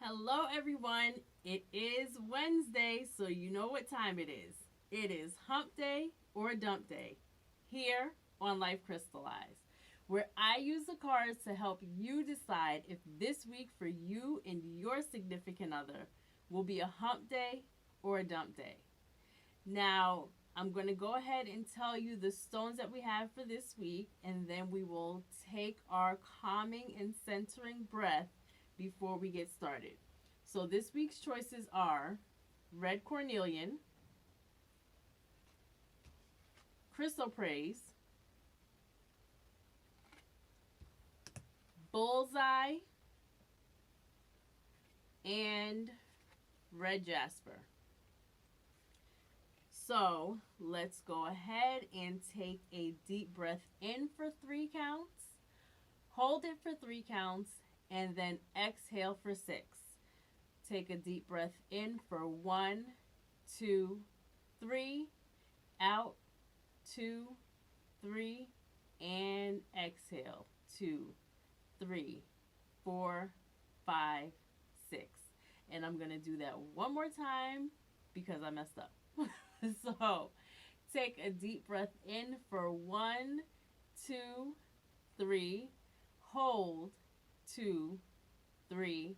Hello, everyone. It is Wednesday, so you know what time it is. It is Hump Day or Dump Day here on Life Crystallized, where I use the cards to help you decide if this week for you and your significant other will be a Hump Day or a Dump Day. Now, I'm going to go ahead and tell you the stones that we have for this week, and then we will take our calming and centering breath before we get started. So this week's choices are red cornelian, chrysoprase, bullseye, and red jasper. So let's go ahead and take a deep breath in for 3 counts, hold it for 3 counts, and then exhale for 6. Take a deep breath in for 1, 2, 3, out, 2, 3, and exhale, 2, 3, 4, 5, 6. And I'm going to do that one more time because I messed up. So take a deep breath in for 1, 2, 3, hold, 2, 3,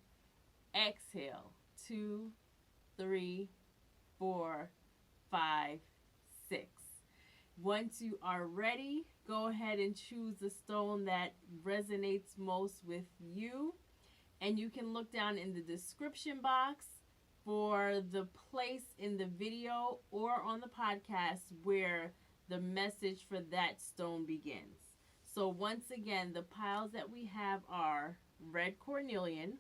exhale, 2, 3, 4, 5, 6. Once you are ready, go ahead and choose the stone that resonates most with you. And you can look down in the description box for the place in the video or on the podcast where the message for that stone begins. So once again, the piles that we have are red cornelian,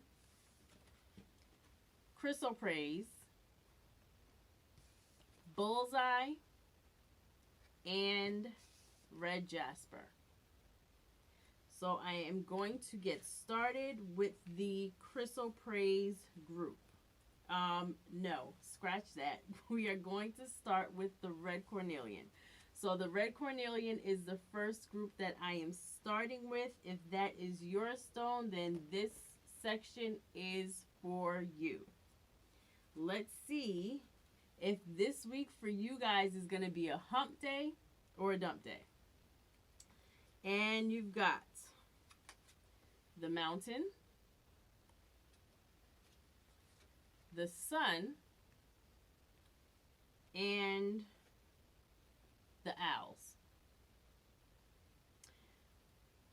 chrysoprase, bullseye, and red jasper. So I am going to get started with the chrysoprase group. No, scratch that. We are going to start with the red cornelian. So the red cornelian is the first group that I am starting with. If that is your stone, then this section is for you. Let's see if this week for you guys is going to be a hump day or a dump day. And you've got the mountain, the sun, and the owls.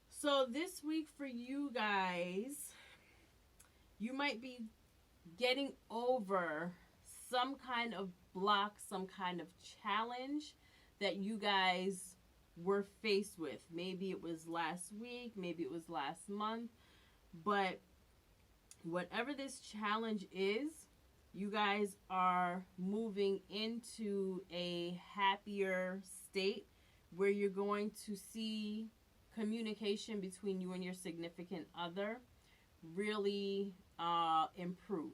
So this week for you guys, you might be getting over some kind of block, some kind of challenge that you guys were faced with. Maybe it was last week, maybe it was last month, but whatever this challenge is, you guys are moving into a happier state where you're going to see communication between you and your significant other really improve.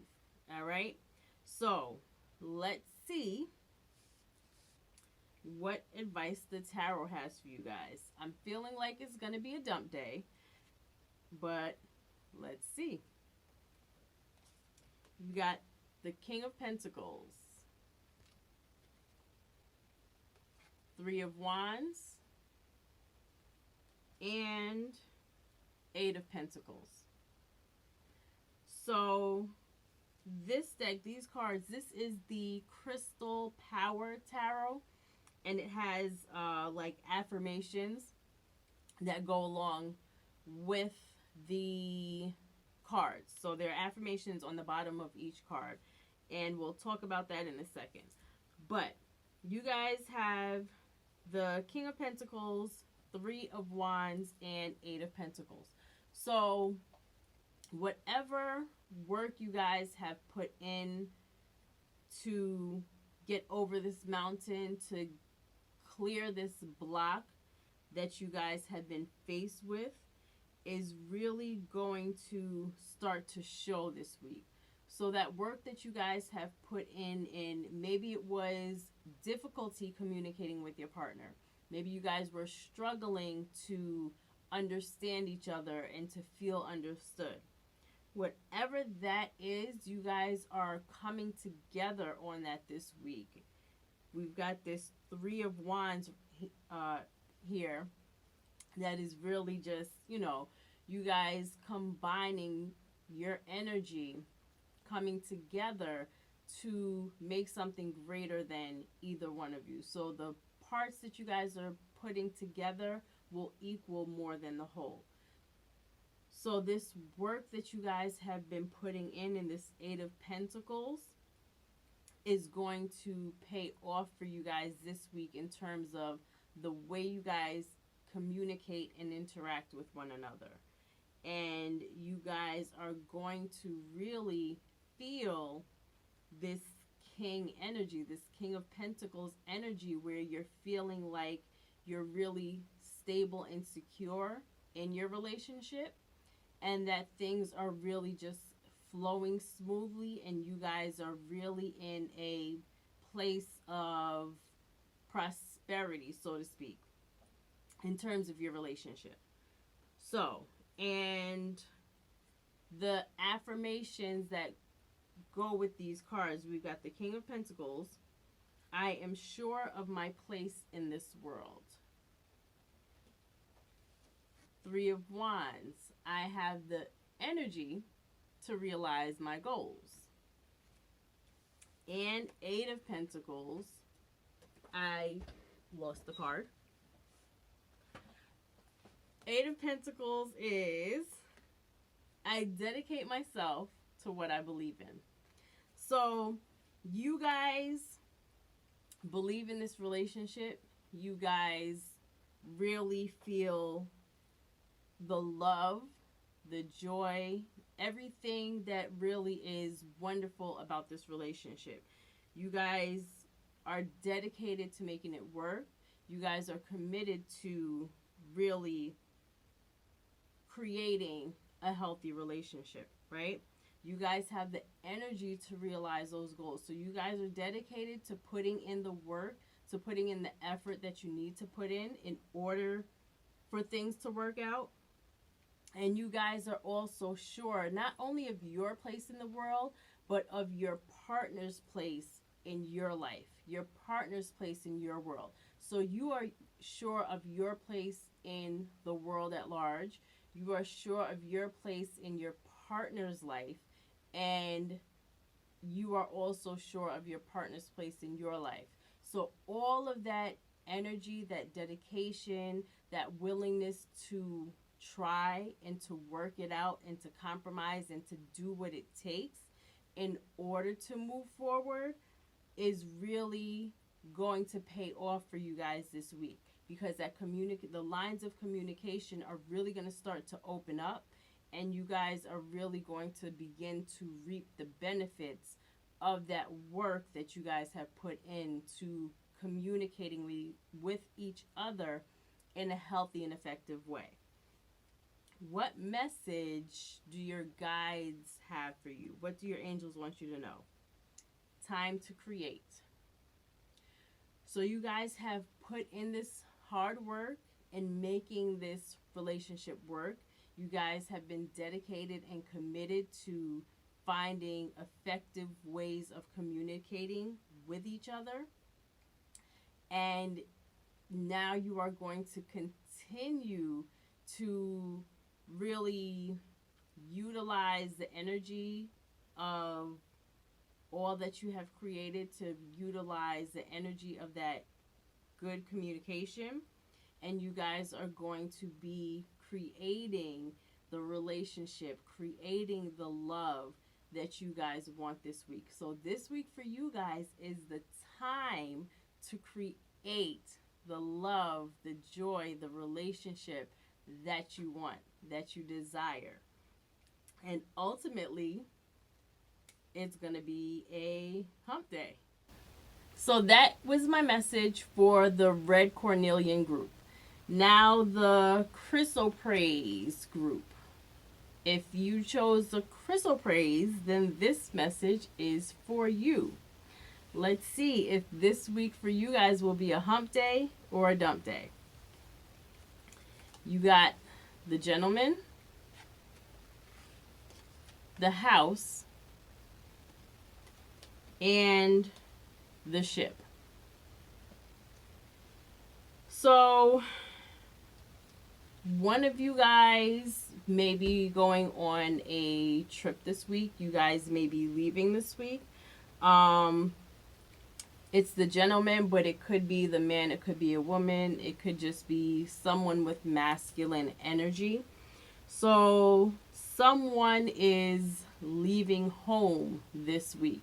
All right, so let's see what advice the tarot has for you guys. I'm feeling like it's going to be a dump day, but let's see. You got the King of Pentacles, 3 of Wands, and 8 of Pentacles. So this deck, these cards, this is the Crystal Power Tarot, and it has like affirmations that go along with the cards. So there are affirmations on the bottom of each card, and we'll talk about that in a second. But you guys have the King of Pentacles, 3 of Wands, and 8 of Pentacles. So whatever work you guys have put in to get over this mountain, to clear this block that you guys have been faced with, is really going to start to show this week. So that work that you guys have put in maybe it was difficulty communicating with your partner. Maybe you guys were struggling to understand each other and to feel understood. whatever that is, you guys are coming together on that this week. We've got this Three of Wands here that is really just, you guys combining your energy, coming together to make something greater than either one of you. So the parts that you guys are putting together will equal more than the whole. So this work that you guys have been putting in this Eight of Pentacles, is going to pay off for you guys this week in terms of the way you guys communicate and interact with one another. And you guys are going to really feel this King energy, this King of Pentacles energy, where you're feeling like you're really stable and secure in your relationship, and that things are really just flowing smoothly, and you guys are really in a place of prosperity, so to speak, in terms of your relationship. So, and the affirmations that go with these cards, we've got the King of Pentacles. I am sure of my place in this world. Three of Wands. I have the energy to realize my goals. And Eight of Pentacles. I lost the card. Eight of Pentacles is I dedicate myself to what I believe in. So you guys believe in this relationship. You guys really feel the love, the joy, everything that really is wonderful about this relationship. You guys are dedicated to making it work. You guys are committed to really creating a healthy relationship, right? You guys have the energy to realize those goals. So you guys are dedicated to putting in the work, to putting in the effort that you need to put in order for things to work out. And you guys are also sure not only of your place in the world, but of your partner's place in your life, your partner's place in your world. So you are sure of your place in the world at large. You are sure of your place in your partner's life, and you are also sure of your partner's place in your life. So all of that energy, that dedication, that willingness to try and to work it out and to compromise and to do what it takes in order to move forward is really going to pay off for you guys this week, because the lines of communication are really going to start to open up, and you guys are really going to begin to reap the benefits of that work that you guys have put into communicating with each other in a healthy and effective way. What message do your guides have for you? What do your angels want you to know? Time to create. So you guys have put in this hard work in making this relationship work. You guys have been dedicated and committed to finding effective ways of communicating with each other. And now you are going to continue to really utilize the energy of all that you have created, to utilize the energy of that good communication, and you guys are going to be creating the relationship, creating the love that you guys want this week. So this week for you guys is the time to create the love, the joy, the relationship that you want, that you desire. And ultimately, it's going to be a hump day. So that was my message for the Red Cornelian group. Now the Chrysoprase group. If you chose the Chrysoprase, then this message is for you. Let's see if this week for you guys will be a hump day or a dump day. You got the Gentleman, the house, and the ship. So one of you guys may be going on a trip this week. You guys may be leaving this week. It's the gentleman, but it could be the man, it could be a woman, it could just be someone with masculine energy. So someone is leaving home this week.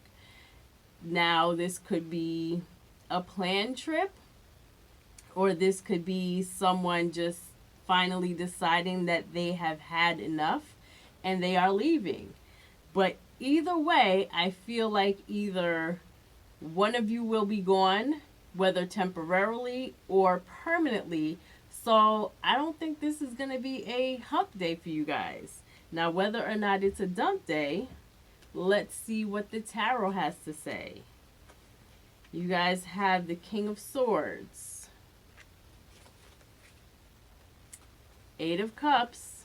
Now, this could be a planned trip, or this could be someone just finally deciding that they have had enough and they are leaving. But either way, I feel like either one of you will be gone, whether temporarily or permanently. So I don't think this is going to be a hump day for you guys. Now, whether or not it's a dump day, let's see what the tarot has to say. You guys have the King of Swords, Eight of Cups,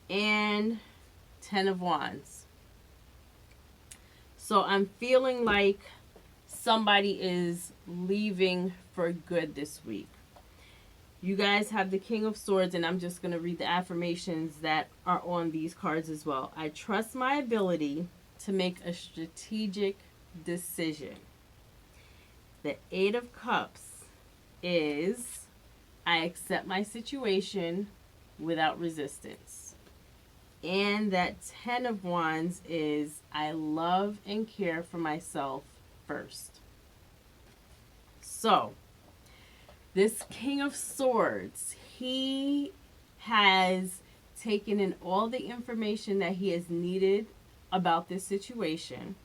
and Ten of Wands. So I'm feeling like somebody is leaving for good this week. You guys have the King of Swords, and I'm just going to read the affirmations that are on these cards as well. I trust my ability to make a strategic decision. The Eight of Cups is I accept my situation without resistance. And that Ten of Wands is I love and care for myself first. So, this King of Swords, he has taken in all the information that he has needed about this situation,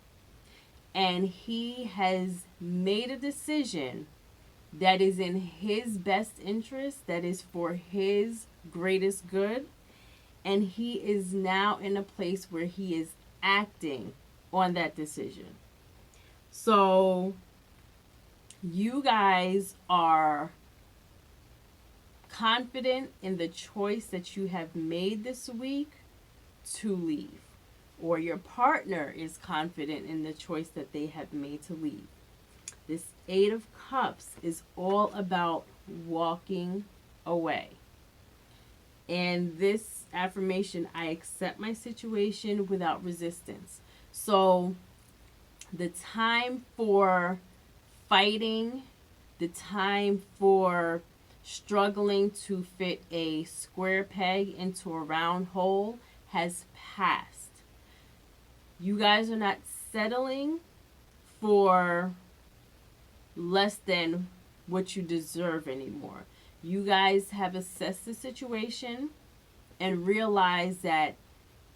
and he has made a decision that is in his best interest, that is for his greatest good. And he is now in a place where he is acting on that decision. So you guys are confident in the choice that you have made this week to leave. Or your partner is confident in the choice that they have made to leave. This Eight of Cups is all about walking away. And this affirmation, I accept my situation without resistance. So the time for fighting, the time for struggling to fit a square peg into a round hole has passed. You guys are not settling for less than what you deserve anymore. You guys have assessed the situation and realized that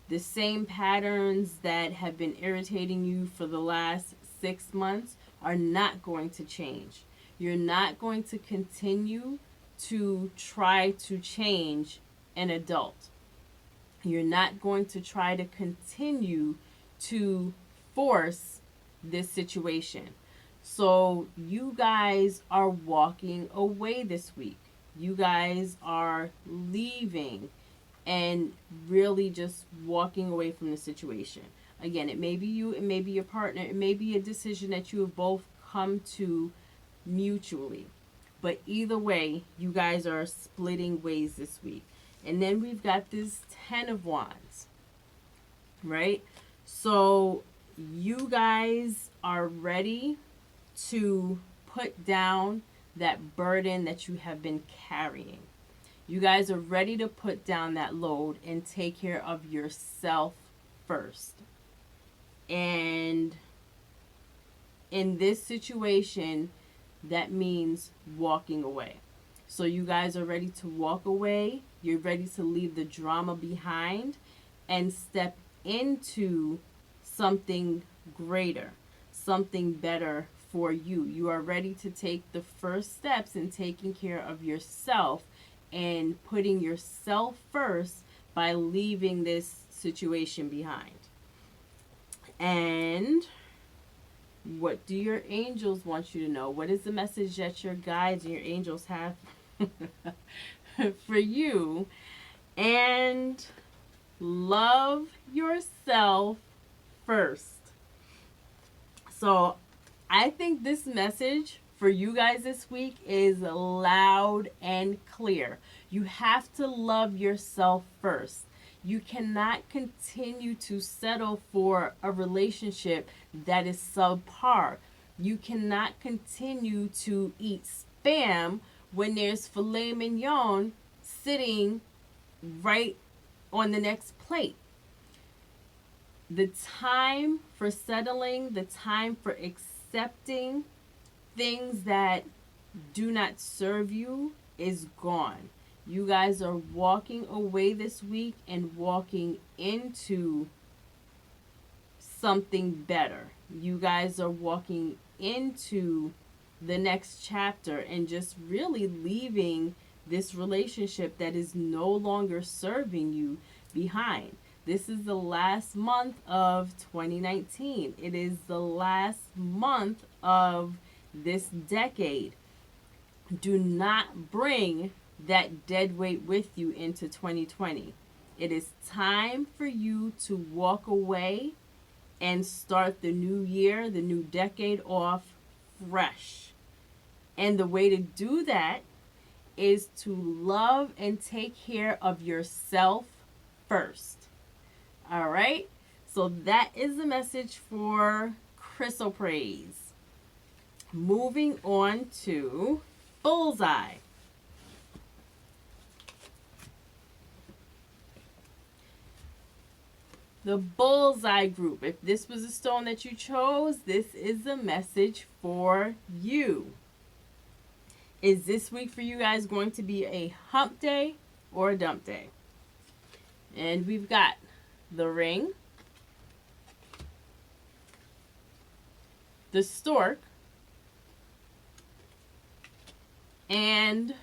the same patterns that have been irritating you for the last 6 months are not going to change. You're not going to continue to try to change an adult. You're not going to try to continue to force this situation. So you guys are walking away this week. You guys are leaving and really just walking away from the situation. Again, it may be you, it may be your partner, it may be a decision that you have both come to mutually. But either way, you guys are splitting ways this week. And then we've got this Ten of Wands, right? So you guys are ready to put down that burden that you have been carrying. You guys are ready to put down that load and take care of yourself first. And in this situation, that means walking away. So you guys are ready to walk away. You're ready to leave the drama behind and step into something greater, something better for you. You are ready to take the first steps in taking care of yourself and putting yourself first by leaving this situation behind. And what do your angels want you to know? What is the message that your guides and your angels have for you? And love yourself first. So I think this message for you guys this week is loud and clear. You have to love yourself first. You cannot continue to settle for a relationship that is subpar. You cannot continue to eat spam when there's filet mignon sitting right on the next plate. The time for settling, the time for accepting things that do not serve you is gone. You guys are walking away this week and walking into something better. You guys are walking into the next chapter and just really leaving this relationship that is no longer serving you behind. This is the last month of 2019. It is the last month of this decade. Do not bring that dead weight with you into 2020. It is time for you to walk away and start the new year, the new decade off fresh. And the way to do that is to love and take care of yourself first. All right? So that is the message for Chrysoprase. Moving on to Bullseye. The Bullseye group. If this was a stone that you chose, this is the message for you. Is this week for you guys going to be a hump day or a dump day? And we've got the ring, the stork, and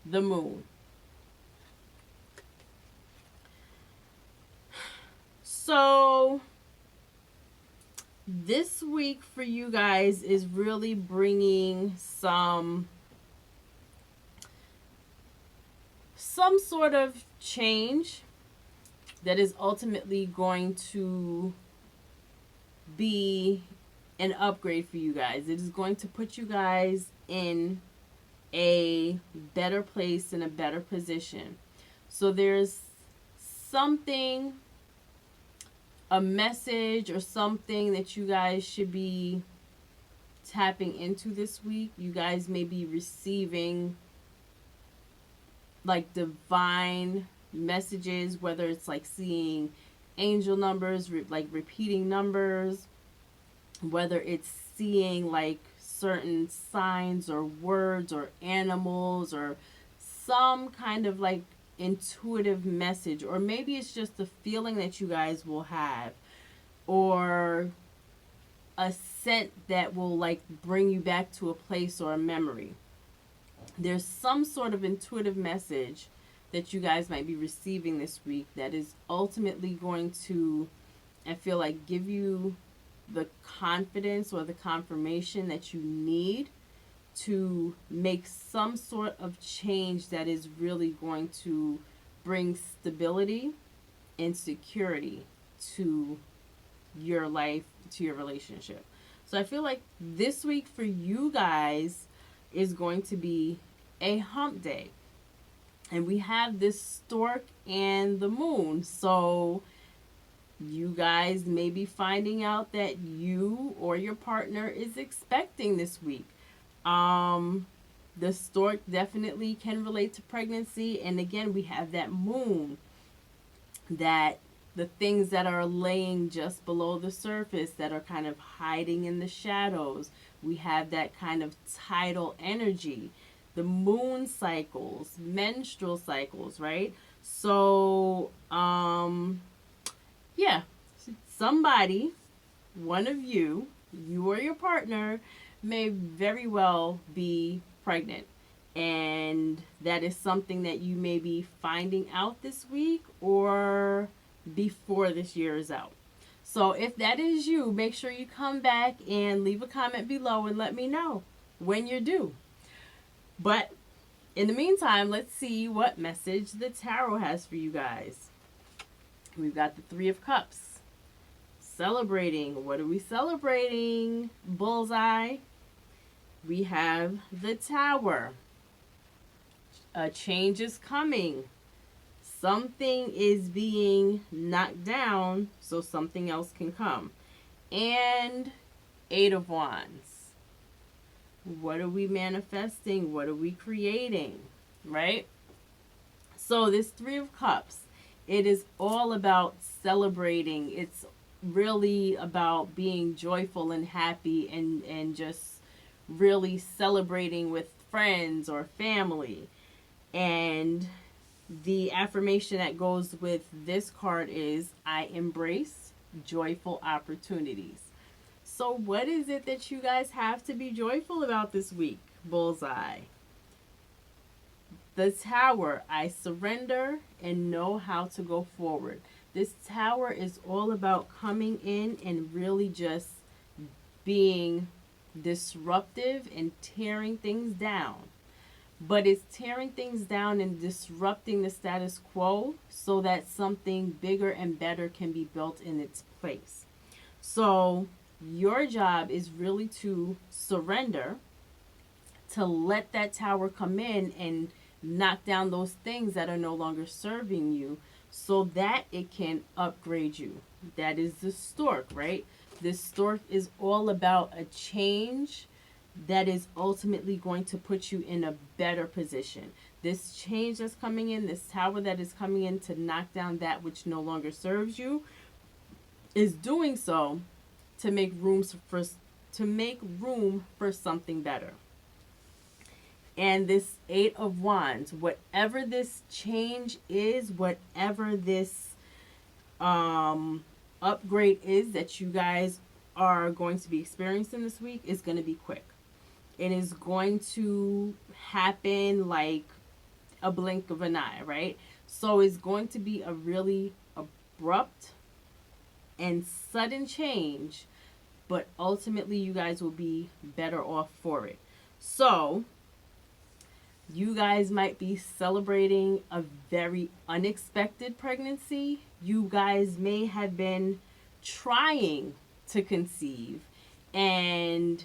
the moon. So this week for you guys is really bringing some sort of change that is ultimately going to be an upgrade for you guys. It is going to put you guys in a better place, in a better position. So there's something, a message or something that you guys should be tapping into this week. You guys may be receiving like divine messages, whether it's like seeing angel numbers, like repeating numbers, whether it's seeing like certain signs or words or animals or some kind of like intuitive message, or maybe it's just the feeling that you guys will have, or a scent that will like bring you back to a place or a memory. There's some sort of intuitive message that you guys might be receiving this week that is ultimately going to, I feel like, give you the confidence or the confirmation that you need to make some sort of change that is really going to bring stability and security to your life, to your relationship. So I feel like this week for you guys is going to be a hump day. And we have this stork and the moon. So you guys may be finding out that you or your partner is expecting this week. The stork definitely can relate to pregnancy. And again, we have that moon, that the things that are laying just below the surface, that are kind of hiding in the shadows. We have that kind of tidal energy, the moon cycles, menstrual cycles, right? So, yeah, somebody, one of you or your partner may very well be pregnant. And that is something that you may be finding out this week or before this year is out. So if that is you, make sure you come back and leave a comment below and let me know when you're due. But in the meantime, let's see what message the tarot has for you guys. We've got the Three of Cups. Celebrating. What are we celebrating? Bullseye. We have the Tower. A change is coming. Something is being knocked down so something else can come. And Eight of Wands. What are we manifesting? What are we creating? Right? So this Three of Cups, it is all about celebrating. It's really about being joyful and happy and just really celebrating with friends or family. And the affirmation that goes with this card is, I embrace joyful opportunities. So what is it that you guys have to be joyful about this week? Bullseye. The Tower. I surrender and know how to go forward. This Tower is all about coming in and really just being disruptive and tearing things down. But it's tearing things down and disrupting the status quo so that something bigger and better can be built in its place. So your job is really to surrender, to let that tower come in and knock down those things that are no longer serving you so that it can upgrade you. That is the stork, right? This stork is all about a change that is ultimately going to put you in a better position. This change that's coming in, this tower that is coming in to knock down that which no longer serves you, is doing so to make room for something better. And this Eight of Wands, whatever this change is, whatever this upgrade is that you guys are going to be experiencing this week, is going to be quick. It is going to happen like a blink of an eye, right? So it's going to be a really abrupt and sudden change, but ultimately you guys will be better off for it. So you guys might be celebrating a very unexpected pregnancy. You guys may have been trying to conceive and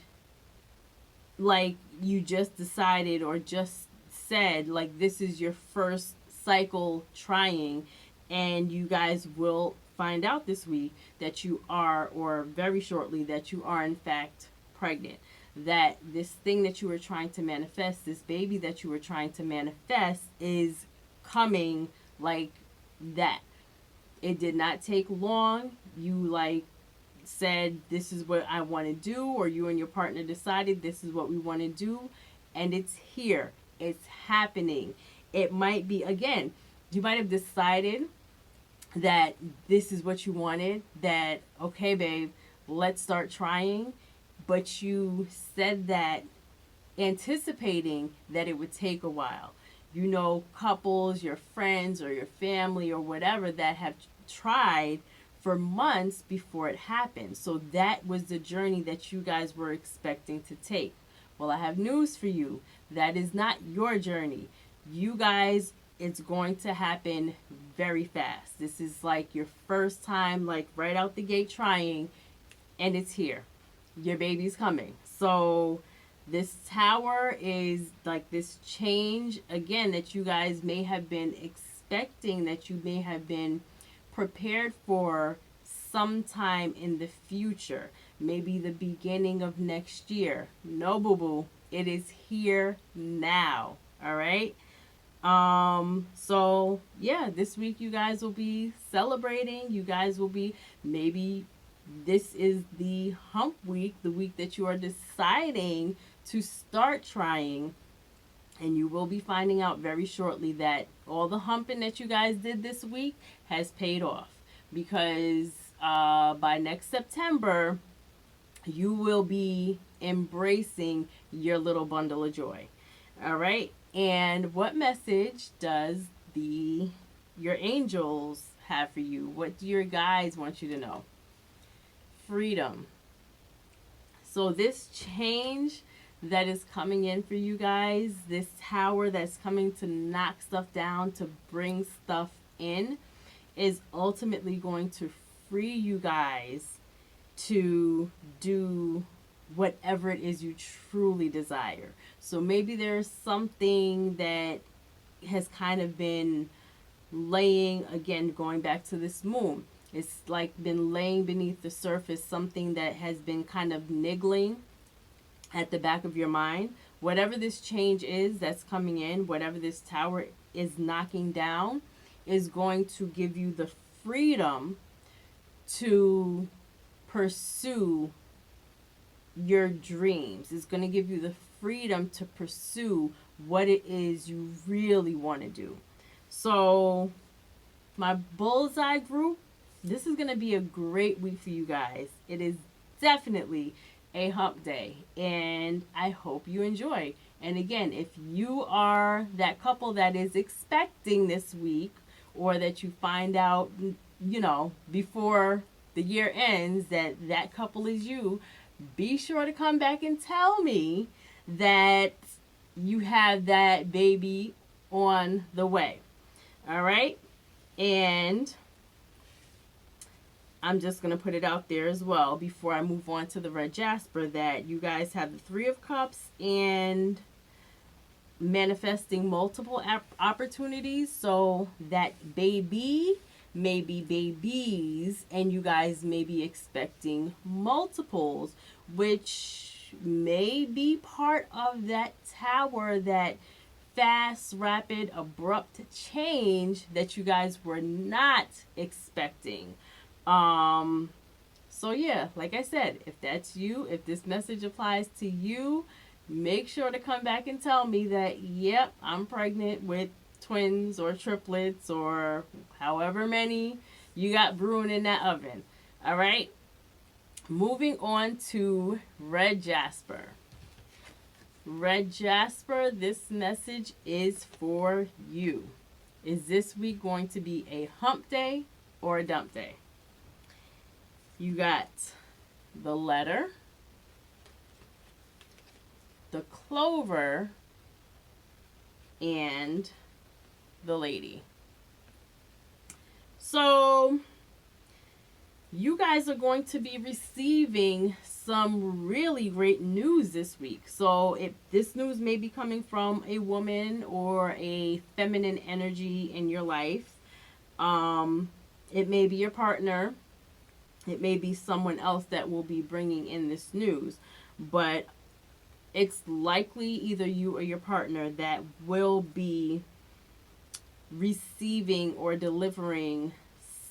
like you just decided or just said like this is your first cycle trying, and you guys will find out this week that you are, or very shortly, that you are in fact pregnant. That this thing that you were trying to manifest, this baby that you were trying to manifest, is coming like that. It did not take long. You like said, this is what I want to do, or you and your partner decided this is what we want to do, and it's here. It's happening. It might be, again, you might have decided that this is what you wanted, that, okay, babe, let's start trying, but you said that anticipating that it would take a while. You know, couples, your friends, or your family, or whatever, that have tried for months before it happened. So that was the journey that you guys were expecting to take. Well, I have news for you. That is not your journey. You guys, it's going to happen very fast. This is like your first time, like right out the gate trying, and it's here. Your baby's coming. So this tower is like this change, again, that you guys may have been expecting, that you may have been prepared for sometime in the future, maybe the beginning of next year. No, boo-boo, it is here now. All right. So yeah, this week you guys will be celebrating. You guys will be, maybe this is the hump week, the week that you are deciding to start trying. And you will be finding out very shortly that all the humping that you guys did this week has paid off. Because by next September, you will be embracing your little bundle of joy. All right? And what message does your angels have for you? What do your guides want you to know? Freedom. So this change that is coming in for you guys, this tower that's coming to knock stuff down, to bring stuff in, is ultimately going to free you guys to do whatever it is you truly desire. So maybe there's something that has kind of been laying, again, going back to this moon. It's like been laying beneath the surface, something that has been kind of niggling at the back of your mind. Whatever this change is that's coming in, whatever this tower is knocking down, is going to give you the freedom to pursue your dreams. It's going to give you the freedom to pursue what it is you really want to do. So, my bullseye group, this is going to be a great week for you guys. It is definitely a hump day, and I hope you enjoy. And again, if you are that couple that is expecting this week, or that you find out, before the year ends that that couple is you, be sure to come back and tell me that you have that baby on the way. All right? And I'm just going to put it out there as well before I move on to the red Jasper that you guys have the Three of Cups and manifesting multiple opportunities. So that baby may be babies, and you guys may be expecting multiples, which may be part of that tower, that fast, rapid, abrupt change that you guys were not expecting. So yeah, like I said, if that's you, if this message applies to you, make sure to come back and tell me that, yep, I'm pregnant with twins or triplets or however many you got brewing in that oven. All right. Moving on to red Jasper. Red Jasper, this message is for you. Is this week going to be a hump day or a dump day? You got the letter, the clover, and the lady. So you guys are going to be receiving some really great news this week. So if this news may be coming from a woman or a feminine energy in your life, it may be your partner, it may be someone else that will be bringing in this news, but it's likely either you or your partner that will be receiving or delivering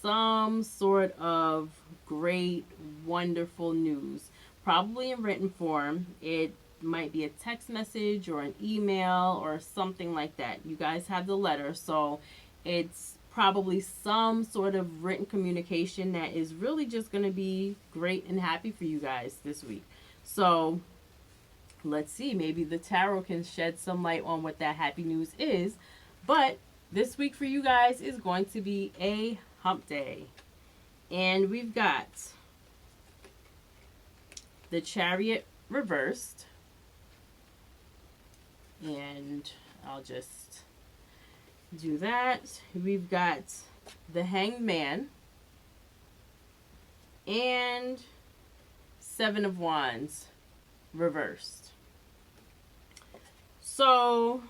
some sort of great, wonderful news, probably in written form. It might be a text message or an email or something like that. You guys have the letter, so it's probably some sort of written communication that is really just going to be great and happy for you guys this week. So let's see, maybe the tarot can shed some light on what that happy news is. But this week for you guys is going to be a hump day. And we've got the Chariot reversed. And I'll just do that. We've got the Hanged Man and Seven of Wands reversed. So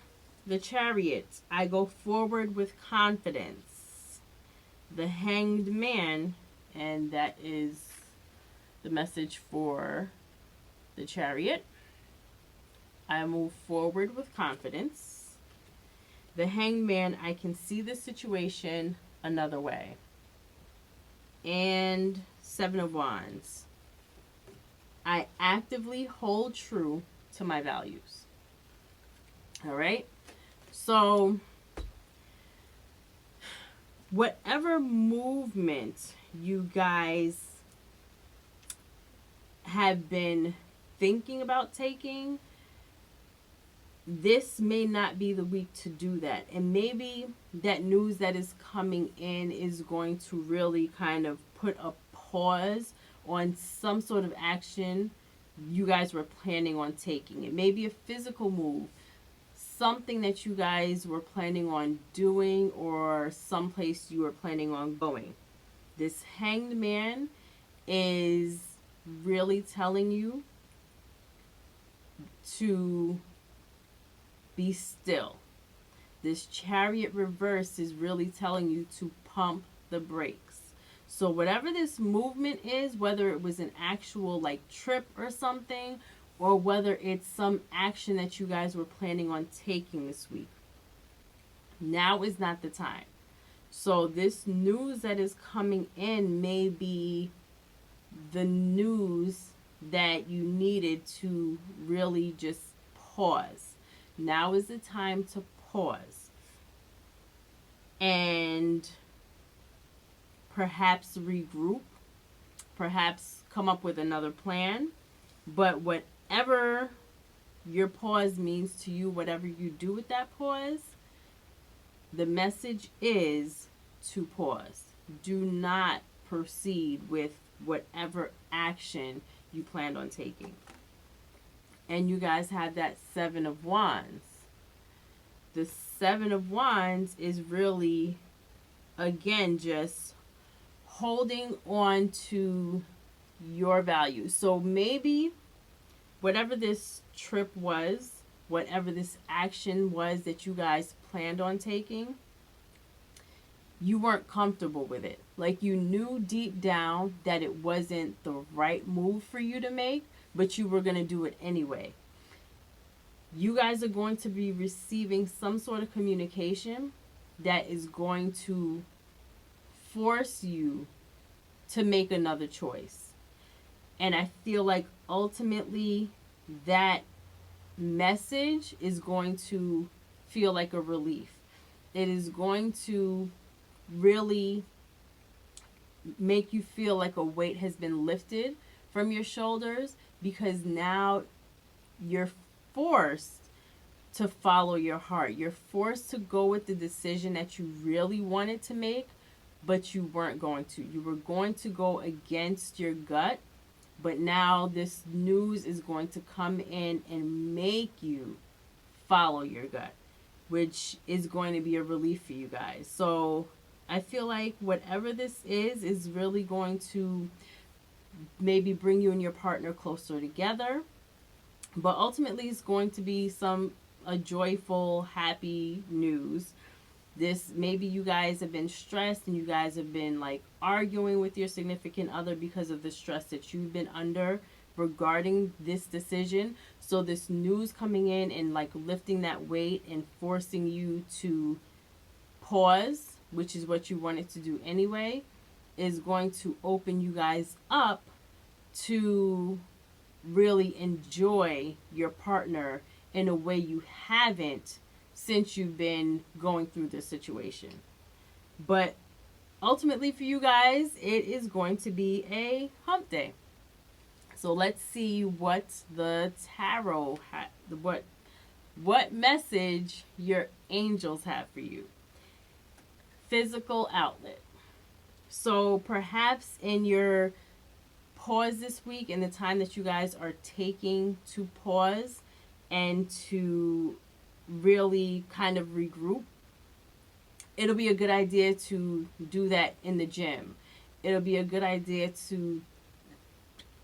the Chariot, I go forward with confidence. The Hanged Man, and that is the message for the Chariot. I move forward with confidence. The Hanged Man, I can see the situation another way. And Seven of Wands, I actively hold true to my values. All right? So whatever movement you guys have been thinking about taking, this may not be the week to do that. And maybe that news that is coming in is going to really kind of put a pause on some sort of action you guys were planning on taking. It may be a physical move, something that you guys were planning on doing or someplace you were planning on going. This Hanged Man is really telling you to be still. This Chariot reverse is really telling you to pump the brakes. So whatever this movement is, whether it was an actual like trip or something, or whether it's some action that you guys were planning on taking this week, now is not the time. So this news that is coming in may be the news that you needed to really just pause. Now is the time to pause and perhaps regroup, perhaps come up with another plan. But whatever your pause means to you, whatever you do with that pause, the message is to pause. Do not proceed with whatever action you planned on taking. And you guys have that Seven of Wands. The Seven of Wands is really, again, just holding on to your values. So maybe whatever this trip was, whatever this action was that you guys planned on taking, you weren't comfortable with it. Like you knew deep down that it wasn't the right move for you to make, but you were going to do it anyway. You guys are going to be receiving some sort of communication that is going to force you to make another choice. And I feel like ultimately that message is going to feel like a relief. It is going to really make you feel like a weight has been lifted from your shoulders, because now you're forced to follow your heart. You're forced to go with the decision that you really wanted to make, but you weren't going to. You were going to go against your gut, but now this news is going to come in and make you follow your gut, which is going to be a relief for you guys. So I feel like whatever this is really going to maybe bring you and your partner closer together. But ultimately, it's going to be a joyful, happy news. This, maybe you guys have been stressed and you guys have been like arguing with your significant other because of the stress that you've been under regarding this decision. So this news coming in and like lifting that weight and forcing you to pause, which is what you wanted to do anyway, is going to open you guys up to really enjoy your partner in a way you haven't since you've been going through this situation. But ultimately for you guys, it is going to be a hump day. So let's see what the tarot what message your angels have for you. Physical outlet. So perhaps in your pause this week, in the time that you guys are taking to pause and to really kind of regroup, it'll be a good idea to do that in the gym. It'll be a good idea to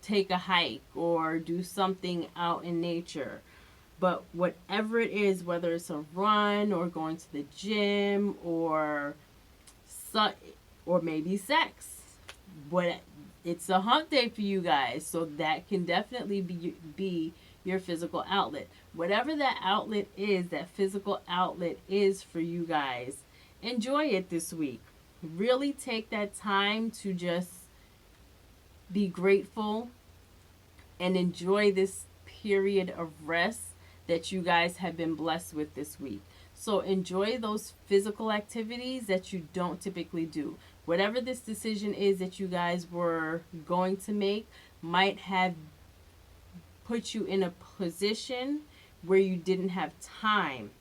take a hike or do something out in nature. But whatever it is, whether it's a run or going to the gym or maybe sex, it's a hump day for you guys, so that can definitely be your physical outlet. Whatever that outlet is, that physical outlet is for you guys, enjoy it this week. Really take that time to just be grateful and enjoy this period of rest that you guys have been blessed with this week. So enjoy those physical activities that you don't typically do. Whatever this decision is that you guys were going to make might have put you in a position where you didn't have time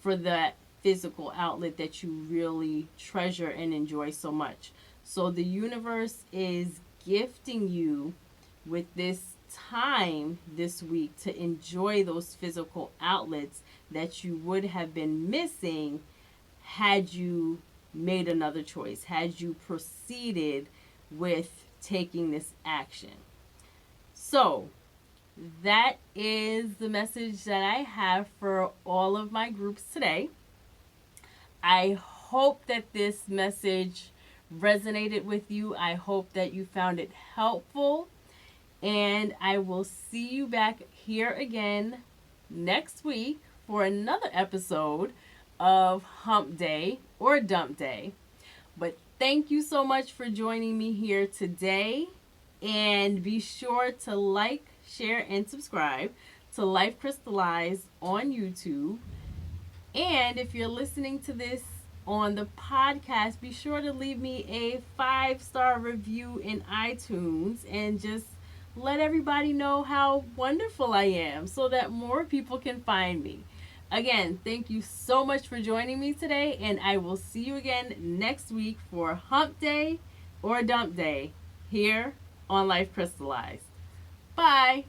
for that physical outlet that you really treasure and enjoy so much. So the universe is gifting you with this time this week to enjoy those physical outlets that you would have been missing had you made another choice, had you proceeded with taking this action. So, that is the message that I have for all of my groups today. I hope that this message resonated with you. I hope that you found it helpful. And I will see you back here again next week for another episode of Hump Day or Dump Day. But thank you so much for joining me here today. And be sure to like, share, and subscribe to Life Crystallized on YouTube. And if you're listening to this on the podcast, be sure to leave me a 5-star review in iTunes and just let everybody know how wonderful I am so that more people can find me. Again, thank you so much for joining me today, and I will see you again next week for Hump Day or Dump Day here on Life Crystallized. Bye.